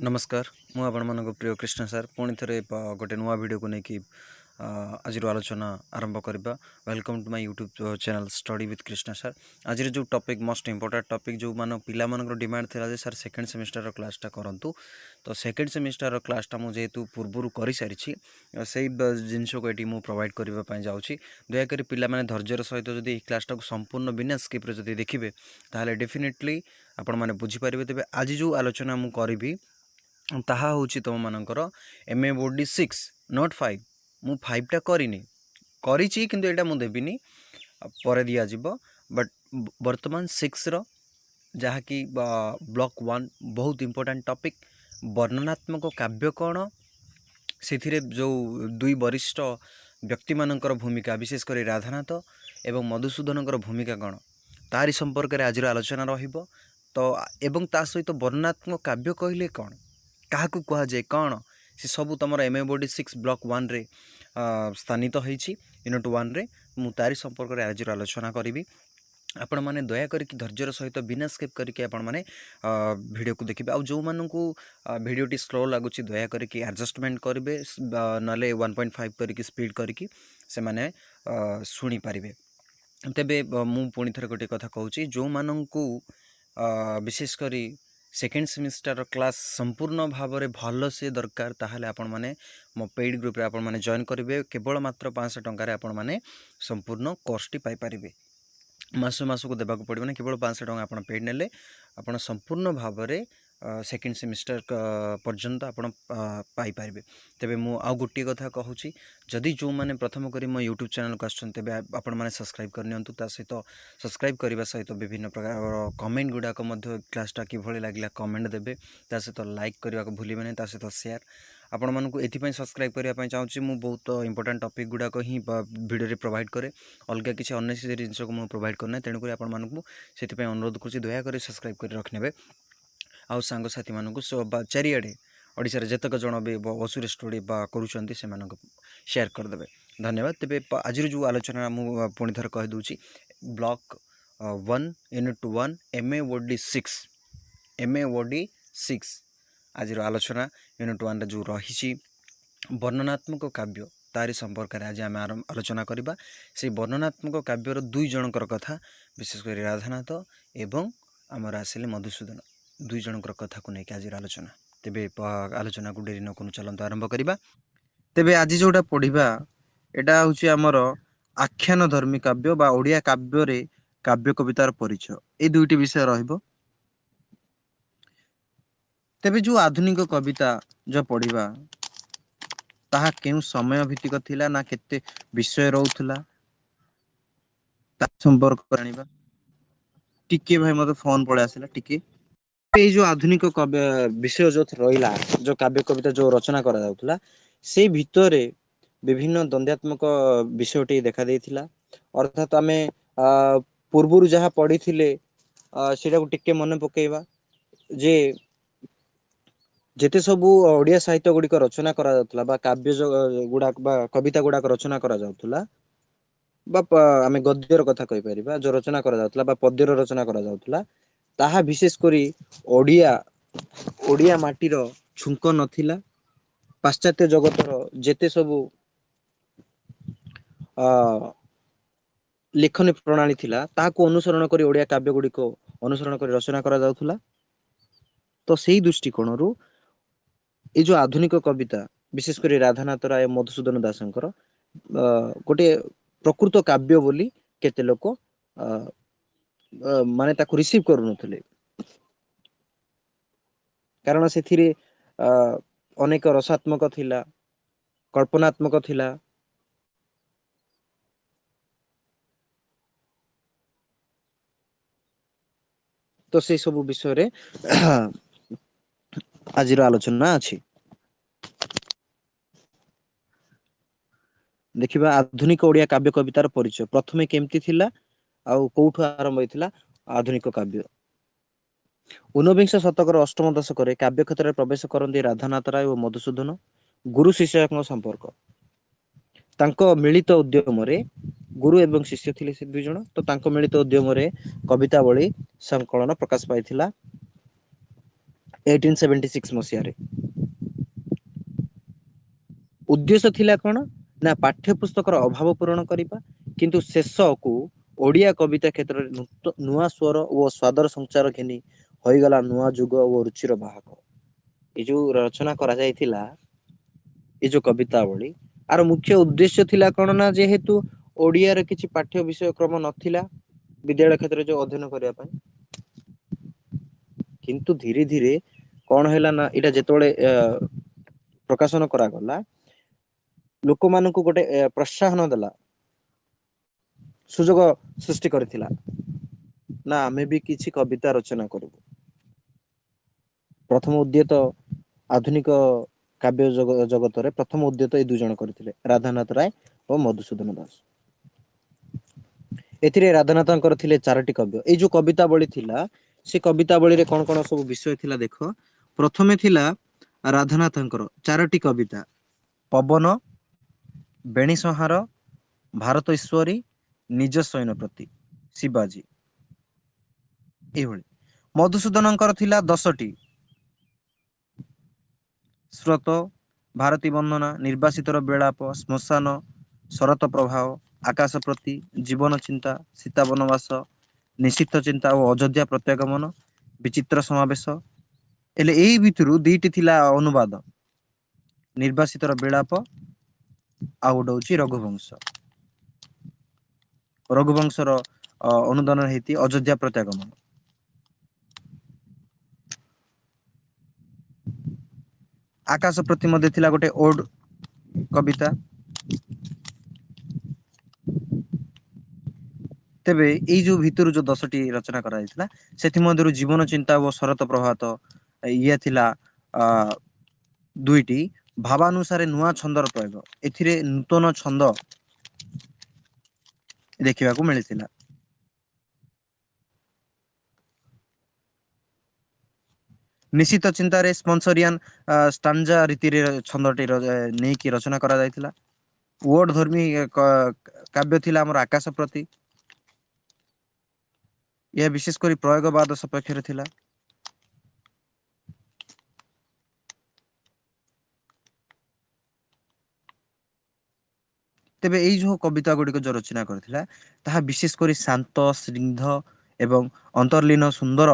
नमस्कार मु आपण प्रिय कृष्ण सर पुणी थे गोटे नुआ वीडियो को लेकिन आज आलोचना आरंभ करवा। Welcome to my YouTube channel study with Krishna sir. आज जो टॉपिक मोस्ट इंपोर्टेंट टॉपिक जो मान पिला डिमांड थी जे सर सेकेंड सेमिस्टर क्लासटा करूँ। तो सेकेंड सेमिस्टर क्लासटा मुझे पूर्व कर सारी से जिनस को ये मुझे प्रोवाइड करने जाऊँगी। दयाकोरी पिला माने धैर्यर सहित जब क्लासटा को संपूर्ण बिना स्किप्रे जब देखिए ताहले डेफिनेटली आपण मैंने बुझीपारे। तेज आज जो आलोचना मुझे करी ताहा होची तुम मानकर MA बोर्ड 6 नॉट 5 मु 5टा करिनी करिछि किंतु एटा मु देबिनी पर दिया जिवो। बट वर्तमान 6 रो जहा कि ब्लॉक 1 बहुत इंपोर्टेंट टॉपिक वर्णनात्मक काव्य कौन से जो दुई वरिष्ठ व्यक्ति मानकर भूमिका विशेषकर राधानाथ एवं मधुसूदन भूमिका कौन तारी संपर्क में आज आलोचना रहिबो। तो एवं ता सहित वर्णनात्मक काव्य कहले कौन क्या कहुए कौन से सब तुम MA बोर्ड 6 ब्लॉक 1 रे स्थानित होती यूनिट 1 रे मु तारी संपर्क में आज आलोचना करी। आपण मैंने दयाकोरी धैर्यर सहित बिना स्किप करके आपण मैंने वीडियो को देखिए। आ जो मानू वीडियोटी स्लो लगुच दयाकोरी एडजस्टमेंट करेंगे ना 1.5 करके स्पीड करके से माने शुणी पारे। तेबे मु पुणी थर गोटे कथा कहूँ जो मानू विशेषकर सेकेंड सेमिस्टर क्लास संपूर्ण भाव में भल से दरकार ताहले आपण माने मो पेड ग्रुप आपण माने जॉइन करेंगे। केवल मात्र 500 टंकार आपण माने संपूर्ण कोर्सटी पाई पारिबे। मास को देवाक पड़ो ना केवल 500 टंका आप पेड नेले आप संपूर्ण भाव में सेकेंड सेमिस्टर पर्यंत आपण पाई पारिबे। तेबे मु आ गोटे कथा कहूँ जदि जो मैंने प्रथम करी मो यूट्यूब चैनल को आछन तेबे आपण माने सब्सक्राइब करनियंतु ता सहित सब्सक्राइब करबा सहित विभिन्न प्रकार कमेंट गुडाक मध्य क्लासटा किभଳି लागला कमेंट देबे ता सहित लाइक करबा को भूलिबेनी ता सहित शेयर आपण मानकु एथिपई सब्सक्राइब करबा चाहूँगी। मु बहुत इंपोर्टेंट टॉपिक गुडाक ही वीडियो रे प्रोवाइड करे अलग किसी अननेसेसरी जिनस को मुझे प्रोवाइड करना तेणुक आपण मानकु से अनुरोध करुँच दयाकोरी सब्सक्राइब कर रखने आउ सांगसाथी मानक चारिआडे ओडिशा रे जतक जन भी बसुरे स्टडी करुँच से शेयर करदे। धन्यवाद। तेबे आज जो आलोचना मु पुणी थर कहीदे ब्लॉक 1 यूनिट 1 MA बोर्ड 6 आज आलोचना यूनिट 1 जो रही वर्णनात्मक काव्य तारी संपर्क में आज आम आलोचना करवा। से वर्णनात्मक काव्यर दुई जनकर कथा विशेषकर राधानाथ एवं आमर आसिले मधुसूदन दुई जनकर कथा को लेकिन आज आलोचना। तेबे आलोचना को डेरी नकु चलते आरंभ करवा। तेबे आज जोटा पढ़ा एटा हूँ आमर आख्यान धर्मी काव्य बा ओडिया काव्य रे काव्य कवितार परिचय ये दुईटी विषय रहिबो। तेबे जो आधुनिक कविता जो पढ़ा ताहा केउ समय भित्तिक थिला ना केते विषय रहउथला ता संपर्क करनिबा। टिके भाई मते फोन पळे आसिला टिके ये जो आधुनिक काव्य विषय जो रहिला जो काव्य कविता जो रचना करा जाउथला से भितरे विभिन्न द्वंद्वात्मक विषयटी देखा देइथिला। अर्थात आमे पूर्वरु जहा पढ़िथिले सेटा को टिके मन पकेइबा जे जेते सबू ओडिया साहित्य गुड़िक रचना करा जाउथला बा काव्य गुड़ा बा कविता गुड़ाक रचना करा जाउथला बा आमे गद्यर कथा कहि परिबा जो रचना करा जाउथला बा पद्यर रचना करा जाउथला ताहा विशेष करी ओडिया माटीर छुंक नथिला। पाश्चात्य जगतर जेते सबू लेखनी प्रणाली थिला ताहाको अनुसरण करी ओडिया काव्य गुड़िक अनुसरण करी रचना करा जाउथला। तो सेही दृष्टिकोणरू ये जो आधुनिक कविता विशेषकर राधानाथ राय मधुसूदन दासंकर गोटे प्रकृत काव्य बोली केते लोक माने ताको रिसीव करू नथिले कारण से अनेक रसात्मक थिला कल्पनात्मक थिला। तो से सब विषय रे आज आलोचना अछि। देखिबा आधुनिक ओडिया काव्य कवितार परिचय प्रथमे केमती थिला आउ कोठु आरंभ होइथिला आधुनिक काव्य। ऊनविंश शतकर अष्टम दशक काव्य क्षेत्र में प्रवेश करती राधानाथ राय और मधुसूदन गुरु शिष्य संपर्क तांको मिलित उद्यम गुरु एवं शिष्य थिले से दुई जण। तो तांको मिलित उद्यम कवितावली संकलन प्रकाश पाइथिला। 1876 ମସିହାରେ। ଉଦ୍ଦେଶ୍ୟ ଥିଲା କଣ ନା ପାଠ୍ୟ ପୁସ୍ତକର ଅଭାବ ପୂରଣ କରିବା, କିନ୍ତୁ ଶେଷକୁ ଓଡିଆ କବିତା କ୍ଷେତ୍ରରେ ନୂଆ ସ୍ୱର ଓ ସ୍ଵାଦର ସଞ୍ଚାର ଘେନି ହୋଇଗଲା ନୂଆ ଯୁଗ ଓ ରୁଚିର ବାହକ। ଏଇ ଯୋଉ ରଚନା କରାଯାଇଥିଲା ଏଇ ଯୋଉ କବିତାବଳି, ଆର ମୁଖ୍ୟ ଉଦ୍ଦେଶ୍ୟ ଥିଲା କଣ ନା ଯେହେତୁ ଓଡିଆର କିଛି ପାଠ୍ୟ ବିଷୟ କ୍ରମ ନଥିଲା ବିଦ୍ୟାଳୟ କ୍ଷେତ୍ରରେ ଯୋଉ ଅଧ୍ୟୟନ କରିବା ପାଇଁ, କିନ୍ତୁ ଧୀରେ ଧୀରେ କଣ ହେଲା ନା ଏଇଟା ଯେତେବେଳେ ପ୍ରକାଶନ କରାଗଲା, ଲୋକମାନଙ୍କୁ ଗୋଟେ ପ୍ରୋତ୍ସାହନ ଦେଲା, ସୁଯୋଗ ସୃଷ୍ଟି କରିଥିଲା ନା ଆମେ ବି କିଛି କବିତା ରଚନା କରିବୁ। ପ୍ରଥମ ଉଦ୍ୟତ ଆଧୁନିକ କାବ୍ୟ ଜଗତରେ ପ୍ରଥମ ଉଦ୍ୟତ ଏଇ ଦୁଇ ଜଣ କରିଥିଲେ, ରାଧାନାଥ ରାୟ ଓ ମଧୁସୂଦନ ଦାସ। ଏଥିରେ ରାଧାନାଥଙ୍କର ଥିଲେ 4ଟି କାବ୍ୟ। ଏଇ ଯୋଉ କବିତା ବଳି ଥିଲା ସେ କବିତା ବଳିରେ କଣ କଣ ସବୁ ବିଷୟ ଥିଲା ଦେଖ। ପ୍ରଥମେ ଥିଲା ରାଧାନାଥଙ୍କର 4ଟି କବିତା, ପବନ, ବେଣୀ ସଂହାର, ଭାରତ ଈଶ୍ୱରୀ, ନିଜ ସୈନ୍ୟ ପ୍ରତି, ଶିବାଜୀ, ଏଇଭଳି। ମଧୁସୂଦନଙ୍କର ଥିଲା 10ଟି, ସ୍ରୋତ, ଭାରତୀ ବନ୍ଦନା, ନିର୍ବାସିତର ବେଳାପ, ଶ୍ମଶାନ, ଶରତ ପ୍ରବାହ, ଆକାଶ ପ୍ରତି, ଜୀବନ ଚିନ୍ତା, ସୀତା ବନବାସ, ନିଷିଦ୍ଧ ଚିନ୍ତା ଓ ଅଯୋଧ୍ୟା ପ୍ରତ୍ୟାଗମନ, ବିଚିତ୍ର ସମାବେଶ। ହେଲେ ଏଇ ଭିତରୁ 2ଟି ଥିଲା ଅନୁବାଦ, ନିର୍ବାସିତର ବିଳାପ ଆଉ ଗୋଟେ ହଉଛି ରଘୁବଂଶ। ରଘୁବଂଶର ଅନୁଦାନ ହେଇଛି ଅଯୋଧ୍ୟା ପ୍ରତ୍ୟାଗମନ। ଆକାଶ ପ୍ରତି ମଧ୍ୟ ଥିଲା ଗୋଟେ ଓଡ କବିତା। ତେବେ ଏଇ ଯୋଉ ଭିତରୁ ଯୋଉ 10ଟି ରଚନା କରାଯାଇଥିଲା ସେଥିମଧ୍ୟରୁ ଜୀବନ ଚିନ୍ତା ଓ ଶରତ ପ୍ରଭାତ ଇଏ ଥିଲା ଅ 2ଟି। ଭାବାନୁସାରେ ନୂଆ ଛନ୍ଦର ପ୍ରୟୋଗ, ଏଥିରେ ନୂତନ ଛନ୍ଦ ଦେଖିବାକୁ ମିଳିଥିଲା। ନିଶିତ ଚିନ୍ତାରେ ସ୍ପନ୍ସରିଆନ ଷ୍ଟାଣ୍ଡାର୍ଡ ରୀତିରେ ଛନ୍ଦଟି ନେଇକି ରଚନା କରାଯାଇଥିଲା। ଓଡ ଧର୍ମୀ କାବ୍ୟ ଥିଲା ଆମର ଆକାଶ ପ୍ରତି। ଏହା ବିଶେଷ କରି ପ୍ରୟୋଗବାଦ ସପକ୍ଷରେ ଥିଲା। ତେବେ ଏଇ ଯୋଉ କବିତା ଗୁଡିକ ଯୋଉ ରଚନା କରିଥିଲା ତାହା ବିଶେଷ କରି ଶାନ୍ତ ସ୍ନିଗ୍ଧ ଏବଂ ଅନ୍ତର୍ଲୀନ ସୁନ୍ଦର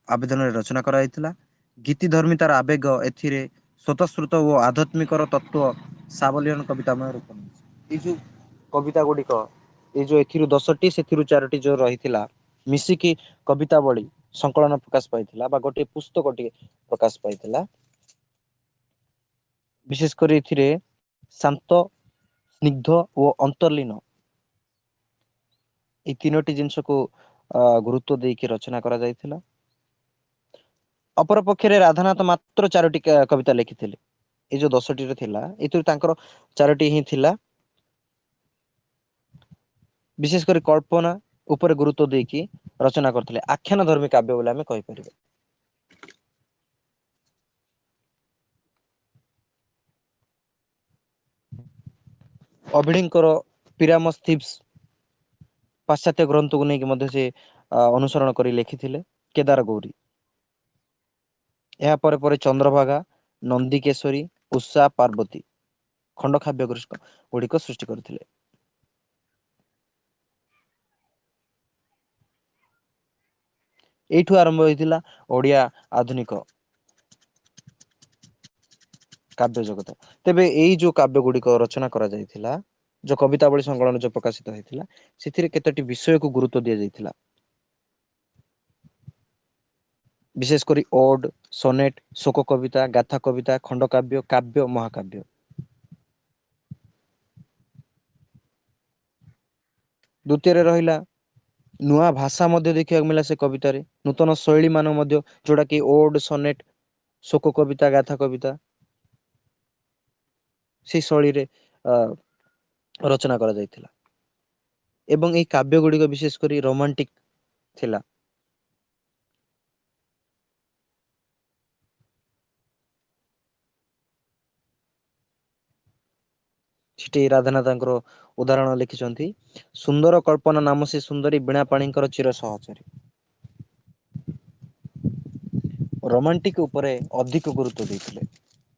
ଆବେଦନରେ ରଚନା କରାଯାଇଥିଲା। ଗୀତି ଧର୍ମୀ ତାର ଆବେଗ ଏଥିରେ ସ୍ୱତଃସ୍ପୃତ ଓ ଆଧ୍ୟାତ୍ମିକର ତତ୍ଵ ସାବଲୀଳ କବିତାମୟ ରୂପ ନେଇଛି। ଏଇ ଯୋଉ କବିତା ଗୁଡିକ ଏଇ ଯୋଉ ଏଥିରୁ 10ଟି ସେଥିରୁ 4ଟି ଯୋଉ ରହିଥିଲା ମିଶିକି କବିତା ବଳି ସଂକଳନ ପ୍ରକାଶ ପାଇଥିଲା ବା ଗୋଟିଏ ପୁସ୍ତକଟିଏ ପ୍ରକାଶ ପାଇଥିଲା। ବିଶେଷ କରି ଏଥିରେ ଶାନ୍ତ ସ୍ନିଗ୍ଧ ଓ ଅନ୍ତର୍ଲୀନ ଏଇ 3ଟି ଜିନିଷକୁ ଗୁରୁତ୍ୱ ଦେଇକି ରଚନା କରାଯାଇଥିଲା। ଅପରପକ୍ଷରେ ରାଧାନାଥ ମାତ୍ର 4ଟି କବିତା ଲେଖିଥିଲେ। ଏଇ ଯୋଉ 10ଟିରେ ଥିଲା ଏଥିରୁ ତାଙ୍କର 4ଟି ହିଁ ଥିଲା। ବିଶେଷ କରି କଳ୍ପନା ଉପରେ ଗୁରୁତ୍ୱ ଦେଇକି ରଚନା କରିଥିଲେ, ଆଖ୍ୟାନ ଧର୍ମୀ କାବ୍ୟ ବୋଲି ଆମେ କହିପାରିବା। ଅଭିଡିଙ୍କର ପିରାମସ୍ତିପ୍ସ ପାଶ୍ଚାତ୍ୟ ଗ୍ରନ୍ଥକୁ ନେଇକି ମଧ୍ୟ ସେ ଅନୁସରଣ କରି ଲେଖିଥିଲେ କେଦାର ଗୌରୀ। ଏହା ପରେ ପରେ ଚନ୍ଦ୍ରଭାଗା, ନନ୍ଦିକେଶରୀ, ଉଷା ପାର୍ବତୀ ଖଣ୍ଡ କାବ୍ୟ ଗୁଡିକ ସୃଷ୍ଟି କରିଥିଲେ। ଏଇଠୁ ଆରମ୍ଭ ହେଇଥିଲା ଓଡିଆ ଆଧୁନିକ କାବ୍ୟ ଜଗତ। ତେବେ ଏଇ ଯୋଉ କାବ୍ୟ ଗୁଡିକ ରଚନା କରାଯାଇଥିଲା ଯୋଉ କବିତାବଳୀ ସଂକଳନ ଯୋଉ ପ୍ରକାଶିତ ହେଇଥିଲା ସେଥିରେ କେତୋଟି ବିଷୟକୁ ଗୁରୁତ୍ୱ ଦିଆଯାଇଥିଲା। ବିଶେଷ କରି ଓଡ, ସୋନେଟ, ଶୋକ କବିତା, ଗାଥା କବିତା, ଖଣ୍ଡ କାବ୍ୟ, କାବ୍ୟ, ମହାକାବ୍ୟ। ଦ୍ଵିତୀୟରେ ରହିଲା ନୂଆ ଭାଷା ମଧ୍ୟ ଦେଖିବାକୁ ମିଳିଲା ସେ କବିତାରେ, ନୂତନ ଶୈଳୀ ମାନ ମଧ୍ୟ ଯୋଉଟା କି ଓଡ, ସନେଟ, ଶୋକ କବିତା, ଗାଥା କବିତା ସେହି ଶୈଳୀରେ ରଚନା କରାଯାଇଥିଲା। ଏବଂ ଏହି କାବ୍ୟ ଗୁଡିକ ବିଶେଷ କରି ରୋମାଣ୍ଟିକ ଥିଲା। ସେଠି ରାଧାନାଥଙ୍କର ଉଦାହରଣ ଲେଖିଛନ୍ତି। ସୁନ୍ଦର କଳ୍ପନା ନାମ ସେ ସୁନ୍ଦରୀ ବୀଣା ପାଣିଙ୍କର ଚିର ସହଚରୀ। ରୋମାଣ୍ଟିକ ଉପରେ ଅଧିକ ଗୁରୁତ୍ୱ ଦେଇଥିଲେ।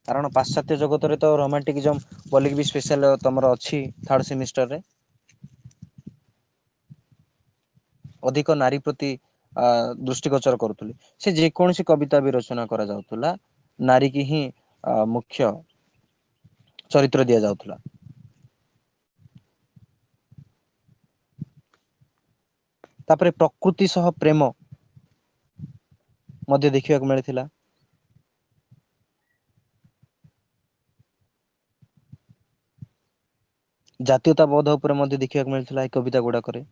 କାରଣ ପାଶ୍ଚାତ୍ୟ ଜଗତରେ ତ ରୋମାଣ୍ଟିକିଜମ ବୋଲିକି ବି ସ୍ପେଶାଲ ତମର ଅଛି ଥାର୍ଡ ସେମିଷ୍ଟରରେ। ଅଧିକ ନାରୀ ପ୍ରତି ଦୃଷ୍ଟିଗୋଚର କରୁଥିଲେ। ସେ ଯେକୌଣସି କବିତା ବି ରଚନା କରାଯାଉଥିଲା ନାରୀ କି ହିଁ ମୁଖ୍ୟ ଚରିତ୍ର ଦିଆଯାଉଥିଲା। ତାପରେ ପ୍ରକୃତି ସହ ପ୍ରେମ ମଧ୍ୟ ଦେଖିବାକୁ ମିଳିଥିଲା। ଜାତୀୟତା ବୋଧ ଉପରେ ମଧ୍ୟ ଦେଖିବାକୁ ମିଳିଥିଲା ଏଇ କବିତା ଗୁଡାକରେ।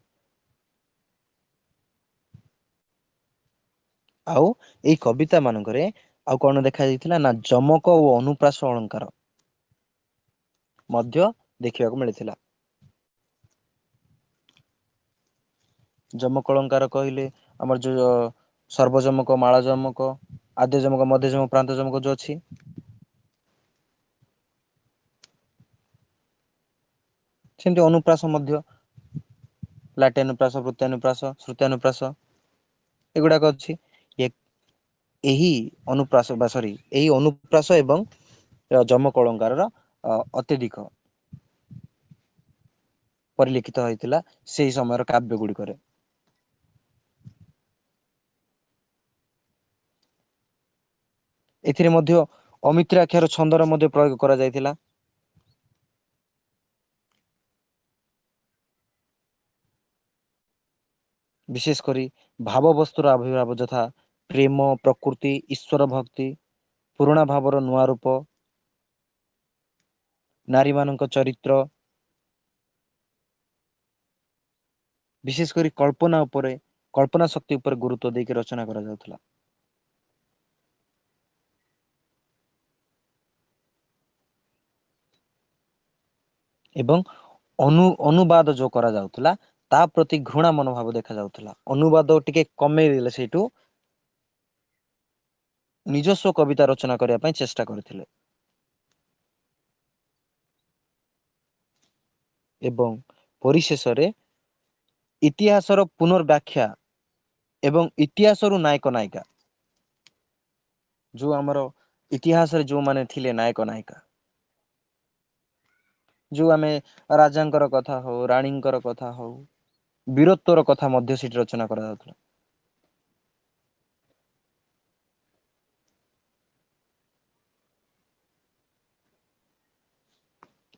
ଆଉ ଏଇ କବିତା ମାନଙ୍କରେ ଆଉ କଣ ଦେଖାଯାଇଥିଲା ନା ଯମକ ଓ ଅନୁପ୍ରାସ ଅଳଙ୍କାର ମଧ୍ୟ ଦେଖିବାକୁ ମିଳିଥିଲା। ଯମକ ଅଳଙ୍କାର କହିଲେ ଆମର ଯୋଉ ସର୍ବଯମକ, ମାଳ ଯମକ, ଆଦ୍ୟ ଯମକ, ମଧ୍ୟ ଯମକ, ପ୍ରାନ୍ତ ଯମକ ଯୋଉ ଅଛି। ସେମିତି ଅନୁପ୍ରାସ ମଧ୍ୟ ଲାଟେନୁପ୍ରାସ, ପ୍ରତ୍ୟାନୁପ୍ରାସ, ଶ୍ରୁତ୍ୟାନୁପ୍ରାସ ଏଗୁଡାକ ଅଛି। ଏହି ଅନୁପ୍ରାସ ବା ସରି ଏହି ଅନୁପ୍ରାସ ଏବଂ ଯମକ ଅଳଙ୍କାରର ଅତ୍ୟଧିକ ପରିଲିଖିତ ହେଇଥିଲା ସେଇ ସମୟର କାବ୍ୟ ଗୁଡିକରେ। ଏଥିରେ ମଧ୍ୟ ଅମିତ୍ରାକ୍ଷର ଛନ୍ଦର ମଧ୍ୟ ପ୍ରୟୋଗ କରାଯାଇଥିଲା। ବିଶେଷ କରି ଭାବ ବସ୍ତୁର ଆବିର୍ଭାବ ଯଥା ପ୍ରେମ, ପ୍ରକୃତି, ଈଶ୍ୱର ଭକ୍ତି, ପୁରୁଣା ଭାବର ନୂଆ ରୂପ, ନାରୀମାନଙ୍କ ଚରିତ୍ର, ବିଶେଷ କରି କଳ୍ପନା ଉପରେ, କଳ୍ପନା ଶକ୍ତି ଉପରେ ଗୁରୁତ୍ୱ ଦେଇକି ରଚନା କରାଯାଉଥିଲା। ଏବଂ ଅନୁବାଦ ଯୋଉ କରାଯାଉଥିଲା ତା ପ୍ରତି ଘୃଣା ମନୋଭାବ ଦେଖାଯାଉଥିଲା। ଅନୁବାଦ ଟିକେ କମେଇ ଦେଲେ ସେଇଠୁ ନିଜସ୍ୱ କବିତା ରଚନା କରିବା ପାଇଁ ଚେଷ୍ଟା କରିଥିଲେ। ଏବଂ ପରିଶେଷରେ ଇତିହାସର ପୁନର୍ବ୍ୟାଖ୍ୟା ଏବଂ ଇତିହାସରୁ ନାୟକ ନାୟିକା ଯୋଉ ଆମର ଇତିହାସରେ ଯୋଉମାନେ ଥିଲେ ନାୟକ ନାୟିକା ଯୋଉ ଆମେ ରାଜାଙ୍କର କଥା ହଉ, ରାଣୀଙ୍କର କଥା ହଉ, ବୀରତ୍ୱର କଥା ମଧ୍ୟ ସେଠି ରଚନା କରାଯାଉଥିଲା।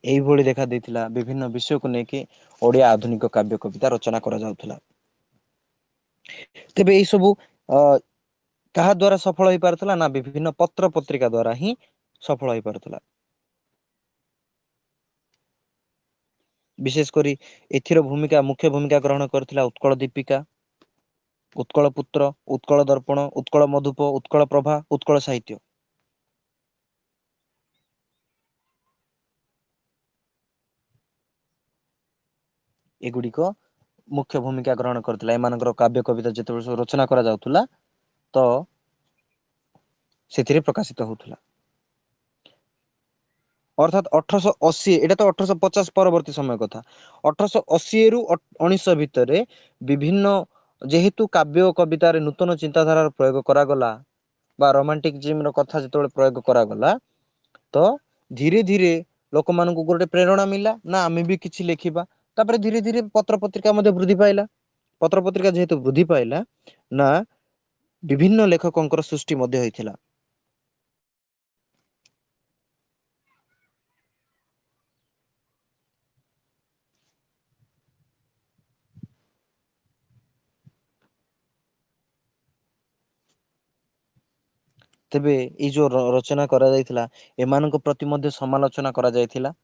ଏଇଭଳି ଦେଖା ଦେଇଥିଲା ବିଭିନ୍ନ ବିଷୟକୁ ନେଇକି ଓଡିଆ ଆଧୁନିକ କାବ୍ୟ କବିତା ରଚନା କରାଯାଉଥିଲା। ତେବେ ଏଇ ସବୁ ଅ କାହା ଦ୍ଵାରା ସଫଳ ହେଇପାରୁଥିଲା ନା ବିଭିନ୍ନ ପତ୍ର ପତ୍ରିକା ଦ୍ଵାରା ହିଁ ସଫଳ ହେଇପାରୁଥିଲା। ବିଶେଷ କରି ଏଥିର ମୁଖ୍ୟ ଭୂମିକା ଗ୍ରହଣ କରିଥିଲା ଉତ୍କଳ ଦୀପିକା, ଉତ୍କଳ ପୁତ୍ର, ଉତ୍କଳ ଦର୍ପଣ, ଉତ୍କଳ ମଧୁପ, ଉତ୍କଳ ପ୍ରଭା, ଉତ୍କଳ ସାହିତ୍ୟ। ଏଗୁଡିକ ମୁଖ୍ୟ ଭୂମିକା ଗ୍ରହଣ କରିଥିଲା। ଏମାନଙ୍କର କାବ୍ୟ କବିତା ଯେତେବେଳେ ସବୁ ରଚନା କରାଯାଉଥିଲା ତ ସେଥିରେ ପ୍ରକାଶିତ ହଉଥିଲା। ଅର୍ଥାତ୍ 1880 ଏଇଟା ତ 1850 ପରବର୍ତ୍ତୀ ସମୟ କଥା। 1880ରୁ 1900 ଭିତରେ ବିଭିନ୍ନ ଯେହେତୁ କାବ୍ୟ କବିତାରେ ନୂତନ ଚିନ୍ତାଧାରାର ପ୍ରୟୋଗ କରାଗଲା ବା ରୋମାଣ୍ଟିକ ଜିମ୍ ର କଥା ଯେତେବେଳେ ପ୍ରୟୋଗ କରାଗଲା ତ ଧୀରେ ଧୀରେ ଲୋକମାନଙ୍କୁ ଗୋଟେ ପ୍ରେରଣା ମିଳିଲା ନା ଆମେ ବି କିଛି ଲେଖିବା। ତାପରେ ଧୀରେ ଧୀରେ ପତ୍ର ପତ୍ରିକା ମଧ୍ୟ ବୃଦ୍ଧି ପାଇଲା। ପତ୍ର ପତ୍ରିକା ଯେହେତୁ ବୃଦ୍ଧି ପାଇଲା ନା ବିଭିନ୍ନ ଲେଖକଙ୍କର ସୃଷ୍ଟି ମଧ୍ୟ ହେଇଥିଲା। ତେବେ ଏଇ ଯୋଉ ରଚନା କରାଯାଇଥିଲା ଏମାନଙ୍କ ପ୍ରତି ମଧ୍ୟ ସମାଲୋଚନା କରାଯାଇଥିଲା।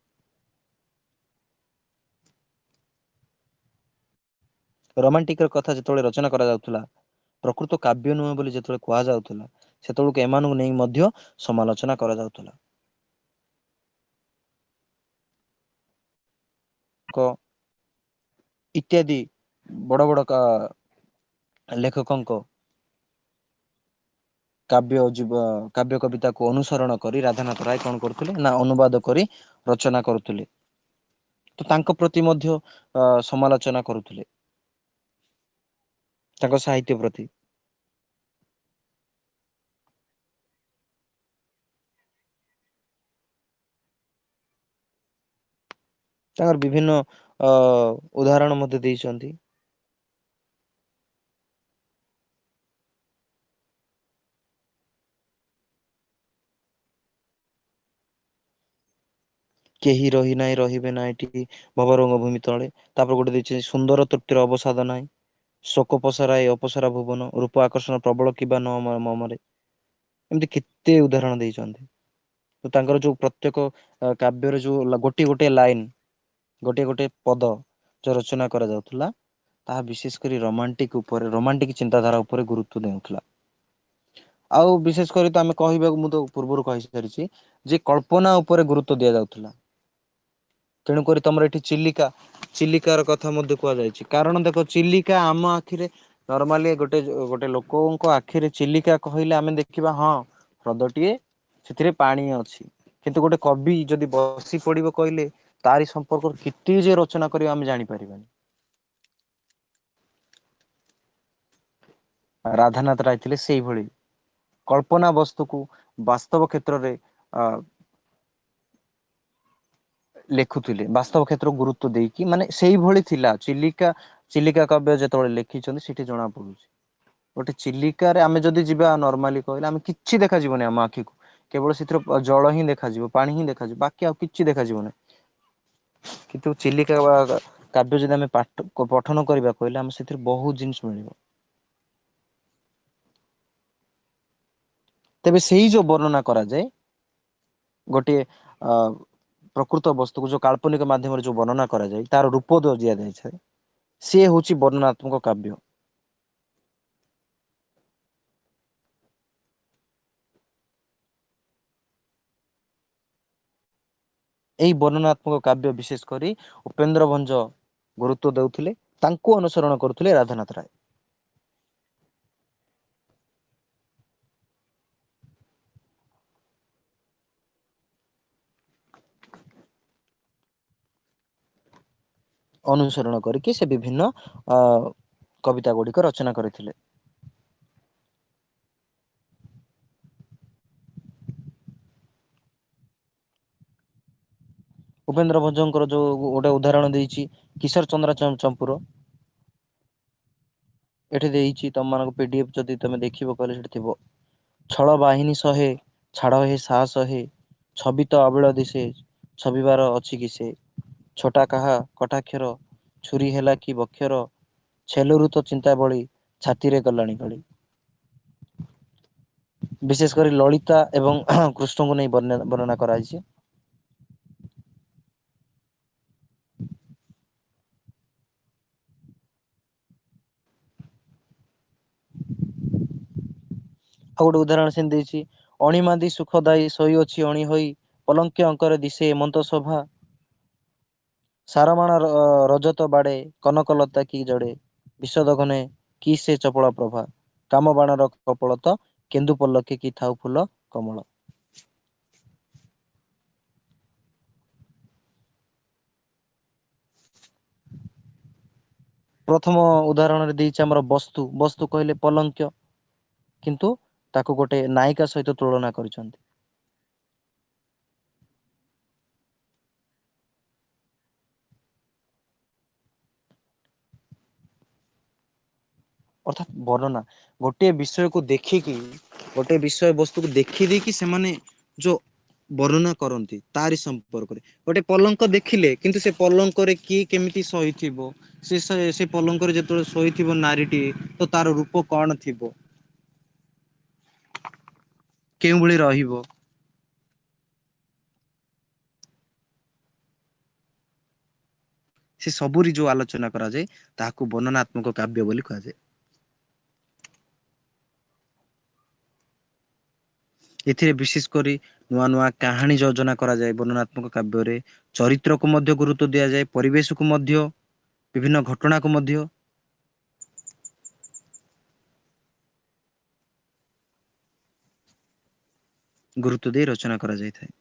ରୋମାଣ୍ଟିକ ର କଥା ଯେତେବେଳେ ରଚନା କରାଯାଉଥିଲା ପ୍ରକୃତ କାବ୍ୟ ନୁହେଁ ବୋଲି ଯେତେବେଳେ କୁହାଯାଉଥିଲା ସେତେବେଳକୁ ଏମାନଙ୍କୁ ନେଇ ମଧ୍ୟ ସମାଲୋଚନା କରାଯାଉଥିଲା। ଇତ୍ୟାଦି ବଡ ବଡ ଲେଖକଙ୍କ କାବ୍ୟ କବିତାକୁ ଅନୁସରଣ କରି ରାଧାନାଥ ରାୟ କଣ କରୁଥିଲେ ନା ଅନୁବାଦ କରି ରଚନା କରୁଥିଲେ। ତ ତାଙ୍କ ପ୍ରତି ମଧ୍ୟ ସମାଲୋଚନା କରୁଥିଲେ। ତାଙ୍କ ସାହିତ୍ୟ ପ୍ରତି। ତାଙ୍କର ବିଭିନ୍ନ ଉଦାହରଣ ମଧ୍ୟ ଦେଇଛନ୍ତି। କେହି ରହି ନାହିଁ ରହିବେ ନାହିଁ ଏଠି ଭବରଙ୍ଗ ଭୂମି ତଳେ। ତାପରେ ଗୋଟେ ଦେଇଛି ସୁନ୍ଦର ତୃପ୍ତିର ଅବସାଦ ନାହିଁ। ଶୋକ ପସରା ଏ ଅପସରା ଭୁବନ ରୂପ ଆକର୍ଷଣ ପ୍ରବଳ କିବା ନ ମମରେ। ଏମିତି କେତେ ଉଦାହରଣ ଦେଇଛନ୍ତି। ତ ତାଙ୍କର ଯୋଉ ପ୍ରତ୍ୟେକ କାବ୍ୟର ଯୋଉ ଗୋଟିଏ ଗୋଟିଏ ଲାଇନ ଗୋଟିଏ ଗୋଟିଏ ପଦ ଯୋଉ ରଚନା କରାଯାଉଥିଲା ତାହା ବିଶେଷ କରି ରୋମାଣ୍ଟିକ ଚିନ୍ତାଧାରା ଉପରେ ଗୁରୁତ୍ୱ ଦେଉଥିଲା। ଆଉ ବିଶେଷ କରି ତ ଆମେ କହିବାକୁ ମୁଁ ତ ପୂର୍ବରୁ କହିସାରିଛି ଯେ କଳ୍ପନା ଉପରେ ଗୁରୁତ୍ୱ ଦିଆଯାଉଥିଲା। ତେଣୁକରି ତମର ଏଠି ଚିଲିକାର କଥା ମଧ୍ୟ କୁହାଯାଇଛି କାରଣ ଦେଖ ଚିଲିକା ଆମ ଆଖିରେ ନର୍ମାଲି ଗୋଟେ ଲୋକଙ୍କ ଆଖିରେ ଚିଲିକା କହିଲେ ଆମେ ଦେଖିବା ହଁ ହ୍ରଦଟିଏ ସେଥିରେ ପାଣି ଅଛି କିନ୍ତୁ ଗୋଟେ କବି ଯଦି ବସି ପଡିବ କହିଲେ ତାରି ସମ୍ପର୍କରେ କେତେ ଯେ ରଚନା କରିବା ଆମେ ଜାଣିପାରିବାନି। ରାଧାନାଥ ରାୟ ଥିଲେ ସେଇଭଳି କଳ୍ପନା ବସ୍ତୁକୁ ବାସ୍ତବ କ୍ଷେତ୍ରରେ ଅ ଲେଖୁଥିଲେ ବାସ୍ତବ କ୍ଷେତ୍ର ଗୁରୁତ୍ୱ ଦେଇକି ମାନେ ସେଇଭଳି ଥିଲା ଚିଲିକା କାବ୍ୟ ଯେତେବେଳେ ଲେଖିଛନ୍ତି ସେଠି ଜଣା ପଡୁଛି। ଗୋଟେ ଚିଲିକାରେ ଆମେ ଯଦି ଯିବା ନର୍ମାଲି କହିଲେ ଆମେ କିଛି ଦେଖାଯିବନି ଆମ ଆଖିକୁ କେବଳ ସେଥିରେ ଜଳ ହିଁ ଦେଖାଯିବ ପାଣି ହିଁ ଦେଖାଯିବ ବାକି ଆଉ କିଛି ଦେଖାଯିବ ନାହିଁ। କିନ୍ତୁ ଚିଲିକା କାବ୍ୟ ଯଦି ଆମେ ପଠନ କରିବା କହିଲେ ଆମେ ସେଥିରେ ବହୁତ ଜିନିଷ ମିଳିବ। ତେବେ ସେଇ ଯୋଉ ବର୍ଣ୍ଣନା କରାଯାଏ ଗୋଟିଏ ଅ ପ୍ରକୃତ ବସ୍ତୁକୁ ଯୋଉ କାଳ୍ପନିକ ମାଧ୍ୟମରେ ଯୋଉ ବର୍ଣ୍ଣନା କରାଯାଏ ତାର ରୂପ ଦିଆଯାଇଥାଏ ସିଏ ହଉଛି ବର୍ଣ୍ଣନାତ୍ମକ କାବ୍ୟ। ଏହି ବର୍ଣ୍ଣନାତ୍ମକ କାବ୍ୟ ବିଶେଷ କରି ଉପେନ୍ଦ୍ର ଭଞ୍ଜ ଗୁରୁତ୍ୱ ଦଉଥିଲେ ତାଙ୍କୁ ଅନୁସରଣ କରୁଥିଲେ ରାଧାନାଥ ରାୟ। ଅନୁସରଣ କରିକି ସେ ବିଭିନ୍ନ କବିତା ଗୁଡିକ ରଚନା କରିଥିଲେ। ଉପେନ୍ଦ୍ର ଭଞ୍ଜଙ୍କର ଯୋଉ ଗୋଟେ ଉଦାହରଣ ଦେଇଛି କିଶୋର ଚନ୍ଦ୍ର ଚମ୍ପୁର ଏଠି ଦେଇଛି ତମମାନଙ୍କ ପିଡିଏଫ୍ ଯଦି ତମେ ଦେଖିବ କହିଲେ ସେଠି ଥିବ। ଛଳ ବାହିନୀ ସହେ ଛାଡ ହେ ସାହସ ହେ ଛବି ତ ଆବିଳ ଦିଶେ ଛବିବାର ଅଛି କି ସେ ଛୋଟା କାହା କଟାକ୍ଷର ଛୁରୀ ହେଲା କି ବକ୍ଷର ଛେଲରୁ ତ ଚିନ୍ତା ବଳି ଛାତିରେ ଗଲାଣି କଳି। ବିଶେଷ କରି ଲଳିତା ଏବଂ କୃଷ୍ଣଙ୍କୁ ନେଇ ବର୍ଣ୍ଣନା କରାଯାଇଛି। ଆଉ ଗୋଟେ ଉଦାହରଣ ସେମିତି ଦେଇଛି ଅଣିମାଦି ସୁଖଦାୟୀ ଶୋଇଅଛି ଅଣି ହୋଇ ପଲଙ୍କି ଅଙ୍କରେ ଦିଶେ ଏମନ୍ତ ଶୋଭା ସାରମାଣ ରଜତ ବାଡେ କନକଲତା କି ଜଡେ ବିଶଦ ଘନେ କି ସେ ଚପଳ ପ୍ରଭା କାମ ବାଣର କପଳ ତ କେନ୍ଦୁ ପଲକି କି ଥାଉ ଫୁଲ କମଳ। ପ୍ରଥମ ଉଦାହରଣରେ ଦେଇଛି ଆମର ବସ୍ତୁ କହିଲେ ପଲଙ୍କ କିନ୍ତୁ ତାକୁ ଗୋଟେ ନାୟିକା ସହିତ ତୁଳନା କରିଛନ୍ତି। ଅର୍ଥାତ୍ ବର୍ଣ୍ଣନା ଗୋଟିଏ ବିଷୟକୁ ଦେଖିକି ଗୋଟେ ବିଷୟ ବସ୍ତୁକୁ ଦେଖି ଦେଇକି ସେମାନେ ଯୋଉ ବର୍ଣ୍ଣନା କରନ୍ତି ତାରି ସମ୍ପର୍କରେ ଗୋଟେ ପଲଙ୍କ ଦେଖିଲେ କିନ୍ତୁ ସେ ପଲଙ୍କରେ କିଏ କେମିତି ସହିଥିବ ସେ ପଲଙ୍କରେ ଯେତେବେଳେ ଶୋଇଥିବ ନାରୀଟିଏ ତ ତାର ରୂପ କଣ ଥିବ କେଉଁ ଭଳି ରହିବ ସେ ସବୁରି ଯୋଉ ଆଲୋଚନା କରାଯାଏ ତାହାକୁ ବର୍ଣ୍ଣନାତ୍ମକ କାବ୍ୟ ବୋଲି କୁହାଯାଏ। ଏଥିରେ ବିଶେଷ କରି ନୂଆ ନୂଆ କାହାଣୀ ଯୋଜନା କରାଯାଏ ବର୍ଣ୍ଣନାତ୍ମକ କାବ୍ୟରେ ଚରିତ୍ରକୁ ମଧ୍ୟ ଗୁରୁତ୍ୱ ଦିଆଯାଏ ପରିବେଶକୁ ମଧ୍ୟ ବିଭିନ୍ନ ଘଟଣାକୁ ମଧ୍ୟ ଗୁରୁତ୍ୱ ଦେଇ ରଚନା କରାଯାଇଥାଏ।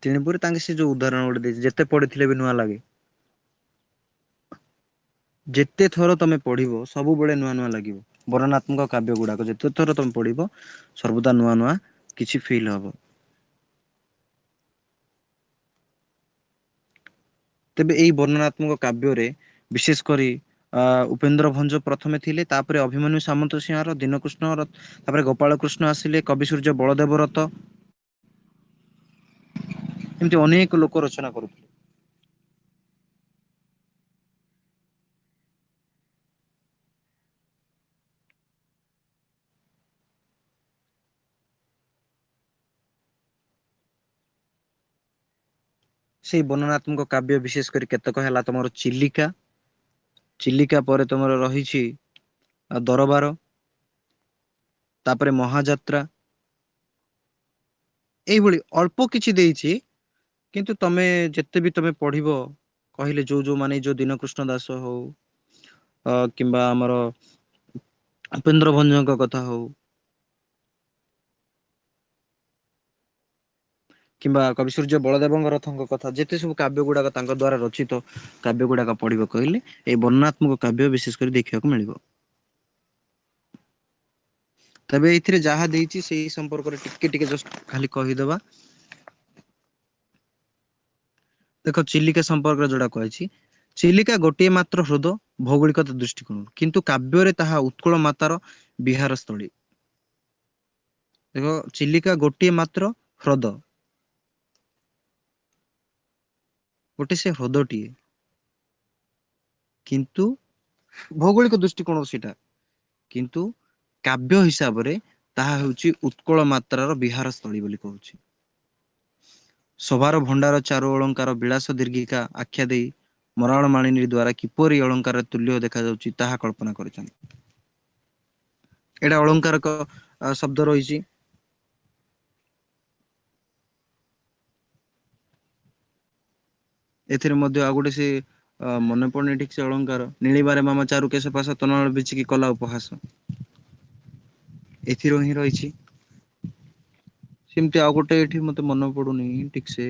ତେଣୁପରି ତାଙ୍କେ ସେ ଯୋଉ ଉଦାହରଣ ଗୋଟେ ଦେଇଛି, ଯେତେ ପଢିଥିଲେ ବି ନୂଆ ଲାଗେ। ଯେତେ ଥର ତମେ ପଢିବ ସବୁବେଳେ ନୂଆ ନୂଆ ଲାଗିବ। ବର୍ଣ୍ଣନାତ୍ମକ କାବ୍ୟ ଗୁଡାକ ଯେତେ ଥର ତମେ ପଢିବ ସର୍ବଦା ନୂଆ ନୂଆ କିଛି ଫିଲ୍ ହବ। ତେବେ ଏଇ ବର୍ଣ୍ଣନାତ୍ମକ କାବ୍ୟରେ ବିଶେଷ କରି ଉପେନ୍ଦ୍ର ଭଞ୍ଜ ପ୍ରଥମେ ଥିଲେ, ତାପରେ ଅଭିମନ୍ୟୁ ସାମନ୍ତ ସିଂହାର, ଦୀନକୃଷ୍ଣର, ତାପରେ ଗୋପାଳ କୃଷ୍ଣ ଆସିଲେ, କବି ସୂର୍ଯ୍ୟ ବଳଦେବ ରଥ, ଏମିତି ଅନେକ ଲୋକ ରଚନା କରୁଥିଲେ। ସେଇ ବର୍ଣ୍ଣନାତ୍ମକ କାବ୍ୟ ବିଶେଷ କରି କେତେକ ହେଲା ତମର ଚିଲିକା। ଚିଲିକା ପରେ ତମର ରହିଛି ଦରବାର, ତାପରେ ମହାଯାତ୍ରା। ଏଇଭଳି ଅଳ୍ପ କିଛି ଦେଇଛି, କିନ୍ତୁ ତମେ ଯେତେ ବି ତମେ ପଢିବ, କହିଲେ ଯୋଉ ଯୋଉ ମାନେ ଯୋଉ ଦୀନକୃଷ୍ଣ ଦାସ ହଉ, କିମ୍ବା ଆମର ଉପେନ୍ଦ୍ର ଭଞ୍ଜଙ୍କ କଥା ହଉ, କିମ୍ବା କବି ସୂର୍ଯ୍ୟ ବଳଦେବଙ୍କ ରଥଙ୍କ କଥା, ଯେତେ ସବୁ କାବ୍ୟ ଗୁଡାକ ତାଙ୍କ ଦ୍ଵାରା ରଚିତ କାବ୍ୟ ଗୁଡାକ ପଢିବ କହିଲେ ଏଇ ବର୍ଣ୍ଣନାତ୍ମକ କାବ୍ୟ ବିଶେଷ କରି ଦେଖିବାକୁ ମିଳିବ। ତେବେ ଏଇଥିରେ ଯାହା ଦେଇଛି ସେଇ ସମ୍ପର୍କରେ ଟିକେ ଟିକେ ଜଷ୍ଟ ଖାଲି କହିଦବା। ଦେଖ ଚିଲିକା ସମ୍ପର୍କରେ ଯୋଉଟା କହିଛି, ଚିଲିକା ଗୋଟିଏ ମାତ୍ର ହ୍ରଦ ଭୌଗୋଳିକ ଦୃଷ୍ଟିକୋଣରୁ, କିନ୍ତୁ କାବ୍ୟରେ ତାହା ଉତ୍କଳ ମାତାର ବିହାର ସ୍ଥଳୀ। ଦେଖ ଚିଲିକା ଗୋଟିଏ ମାତ୍ର ହ୍ରଦ, ଗୋଟେ ସେ ହ୍ରଦଟିଏ, କିନ୍ତୁ ଭୌଗୋଳିକ ଦୃଷ୍ଟିକୋଣରୁ ସେଇଟା, କିନ୍ତୁ କାବ୍ୟ ହିସାବରେ ତାହା ହେଉଛି ଉତ୍କଳ ମାତ୍ରାର ବିହାର ସ୍ଥଳୀ ବୋଲି କହୁଛି। ସଭାର ଭଣ୍ଡାର ଚାରୁ ଅଳଙ୍କାର ବିଳାସ ଦୀର୍ଘିକା ଆଖ୍ୟା ଦେଇ ମରାଳ ମାଳିନୀ ଦ୍ଵାରା କିପରି ଅଳଙ୍କାର ତୁଲ୍ୟ ଦେଖାଯାଉଛି ତାହା କଳ୍ପନା କରିଛନ୍ତି। ଏଇଟା ଅଳଙ୍କାରକ ଶବ୍ଦ ରହିଛି। ଏଥିରେ ମଧ୍ୟ ଆଉ ଗୋଟେ ସେ ମନେ ପଡୁନି ଠିକ ସେ ଅଳଙ୍କାର, ନୀଳିମାରେ ମାମା ଚାରୁ କେଶ ପାଶ ତନଳ ବିଚିକି କଲା ଉପହାସ। ଏଥିରୁ ହିଁ ରହିଛି। ସେମିତି ଆଉ ଗୋଟେ ଏଠି ମତେ ମନେ ପଡୁନି ଠିକ ସେ,